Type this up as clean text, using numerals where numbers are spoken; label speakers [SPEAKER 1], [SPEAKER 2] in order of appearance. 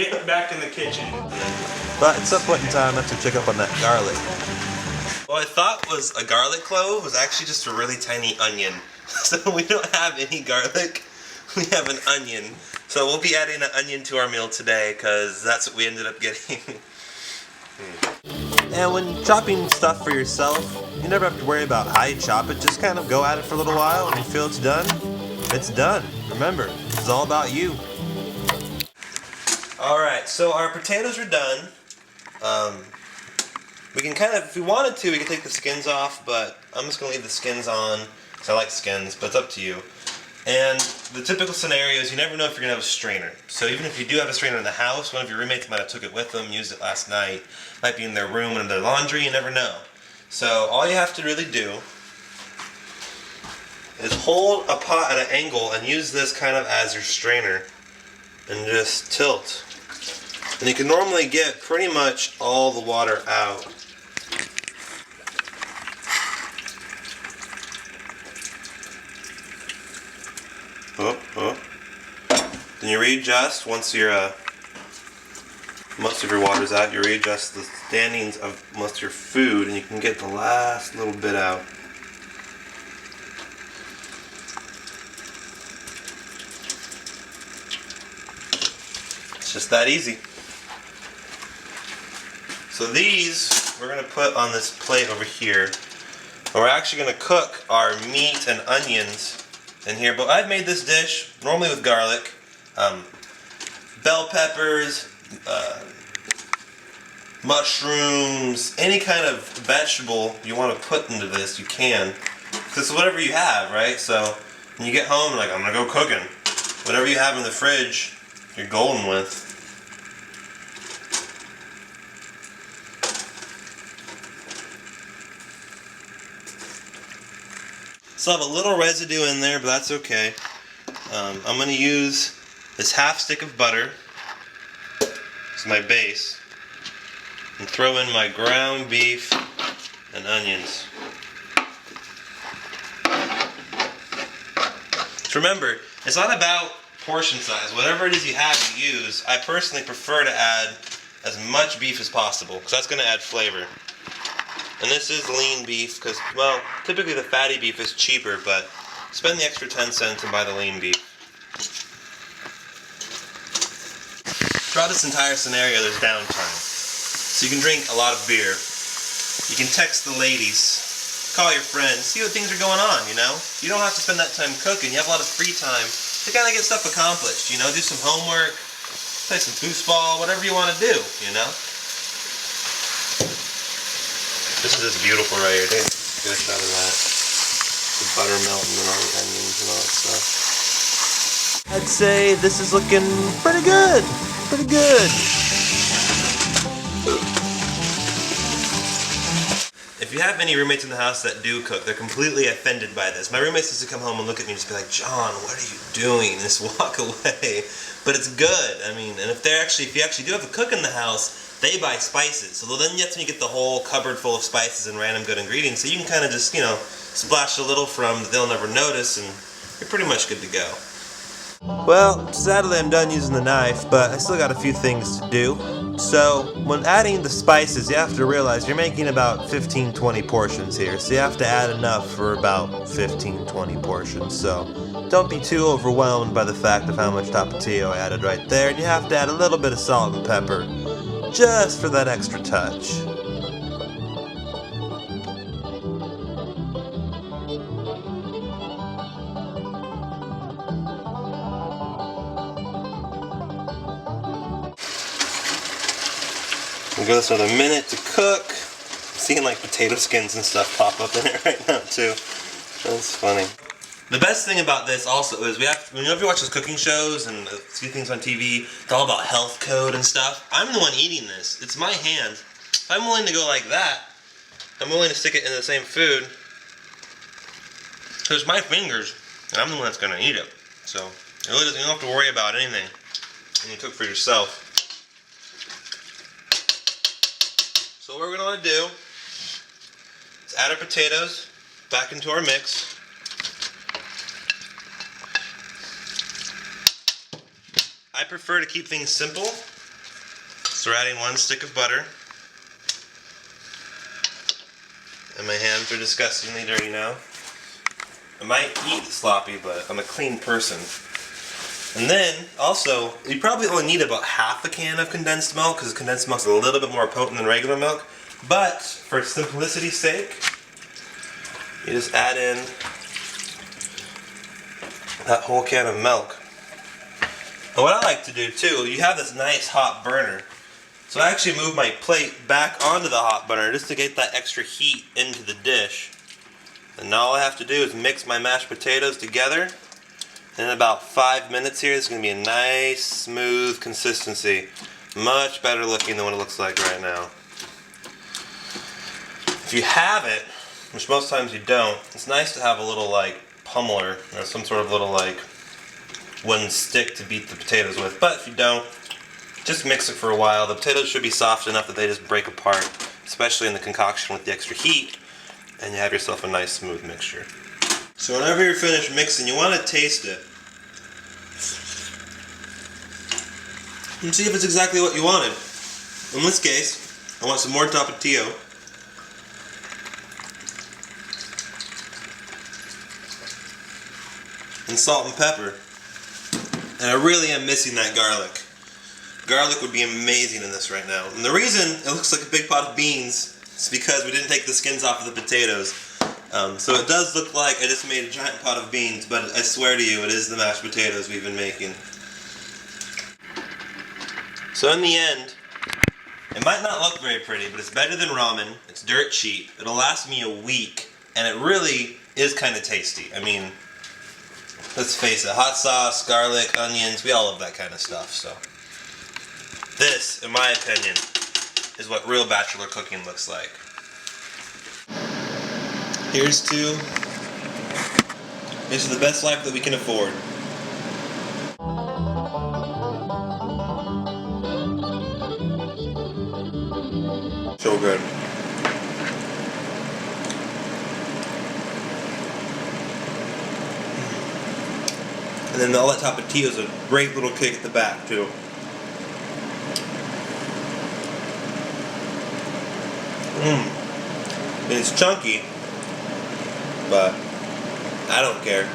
[SPEAKER 1] Get back in the kitchen.
[SPEAKER 2] But at some point in time, I have to check up on that garlic. What I thought was a garlic clove was actually just a really tiny onion. So we don't have any garlic. We have an onion. So we'll be adding an onion to our meal today because that's what we ended up getting. And when chopping stuff for yourself, you never have to worry about how you chop it. Just kind of go at it for a little while, and when you feel it's done. Remember, it's all about you. Alright, so our potatoes are done. We can kind of, if we wanted to, we could take the skins off, but I'm just going to leave the skins on, because I like skins, but it's up to you. And the typical scenario is you never know if you're going to have a strainer. So even if you do have a strainer in the house, one of your roommates might have took it with them, used it last night, might be in their room and in their laundry, you never know. So all you have to really do is hold a pot at an angle and use this kind of as your strainer and just tilt. And you can normally get pretty much all the water out. Then you readjust once most of your water's out. You readjust the standings of most of your food, and you can get the last little bit out. It's just that easy. So these we're going to put on this plate over here. And we're actually going to cook our meat and onions in here. But I've made this dish normally with garlic, bell peppers, mushrooms, any kind of vegetable you want to put into this, you can. Because it's whatever you have, right? So when you get home, like, I'm going to go cooking. Whatever you have in the fridge, you're golden with. Still have a little residue in there, but that's okay. I'm going to use this half stick of butter as my base and throw in my ground beef and onions. So remember, it's not about portion size. Whatever it is you have to use, I personally prefer to add as much beef as possible because that's going to add flavor. And this is lean beef because, well, typically the fatty beef is cheaper, but spend the extra 10 cents and buy the lean beef. Throughout this entire scenario, there's downtime. So you can drink a lot of beer. You can text the ladies, call your friends, see what things are going on, you know? You don't have to spend that time cooking. You have a lot of free time to kind of get stuff accomplished, you know? Do some homework, play some foosball, whatever you want to do, you know? This is just beautiful right here. Take a good shot of that. The butter melting and all the onions and all that stuff. I'd say this is looking pretty good. Pretty good. If you have any roommates in the house that do cook, they're completely offended by this. My roommates used to come home and look at me and just be like, John, what are you doing? Just walk away. But it's good. I mean, and if you actually do have a cook in the house, they buy spices. So then that's when you get the whole cupboard full of spices and random good ingredients. So you can kind of just, you know, splash a little from that they'll never notice, and you're pretty much good to go. Well, sadly I'm done using the knife, but I still got a few things to do. So when adding the spices, you have to realize you're making about 15-20 portions here. So you have to add enough for about 15-20 portions. So don't be too overwhelmed by the fact of how much tapatio I added right there. And you have to add a little bit of salt and pepper, just for that extra touch. We'll give this another minute to cook. I'm seeing like potato skins and stuff pop up in it right now too. That's funny. The best thing about this also is whenever you watch those cooking shows and see things on TV, it's all about health code and stuff. I'm the one eating this. It's my hand. If I'm willing to go like that, I'm willing to stick it in the same food. So it's my fingers, and I'm the one that's going to eat it. So you don't have to worry about anything when you cook for yourself. So what we're going to want to do is add our potatoes back into our mix. I prefer to keep things simple, So we're adding 1 stick of butter. And my hands are disgustingly dirty now. I might eat sloppy, but I'm a clean person. And then, also, you probably only need about half a can of condensed milk, because condensed milk's a little bit more potent than regular milk. But, for simplicity's sake, you just add in that whole can of milk. And what I like to do, too, you have this nice hot burner. So I actually move my plate back onto the hot burner just to get that extra heat into the dish. And now all I have to do is mix my mashed potatoes together. And in about 5 minutes here, it's going to be a nice, smooth consistency. Much better looking than what it looks like right now. If you have it, which most times you don't, it's nice to have a little like pummeler or some sort of little like wooden stick to beat the potatoes with. But if you don't, just mix it for a while. The potatoes should be soft enough that they just break apart, especially in the concoction with the extra heat, and you have yourself a nice smooth mixture. So whenever you're finished mixing, you want to taste it and see if it's exactly what you wanted. In this case, I want some more tapatio. And salt and pepper. And I really am missing that garlic. Garlic would be amazing in this right now. And the reason it looks like a big pot of beans is because we didn't take the skins off of the potatoes. So it does look like I just made a giant pot of beans, but I swear to you, it is the mashed potatoes we've been making. So in the end, it might not look very pretty, but it's better than ramen. It's dirt cheap. It'll last me a week, and it really is kind of tasty. I mean, let's face it, hot sauce, garlic, onions, we all love that kind of stuff, so. This, in my opinion, is what real bachelor cooking looks like. Here's to this is the best life that we can afford. So good. And then all that tapatio is a great little kick at the back too. And it's chunky, but I don't care.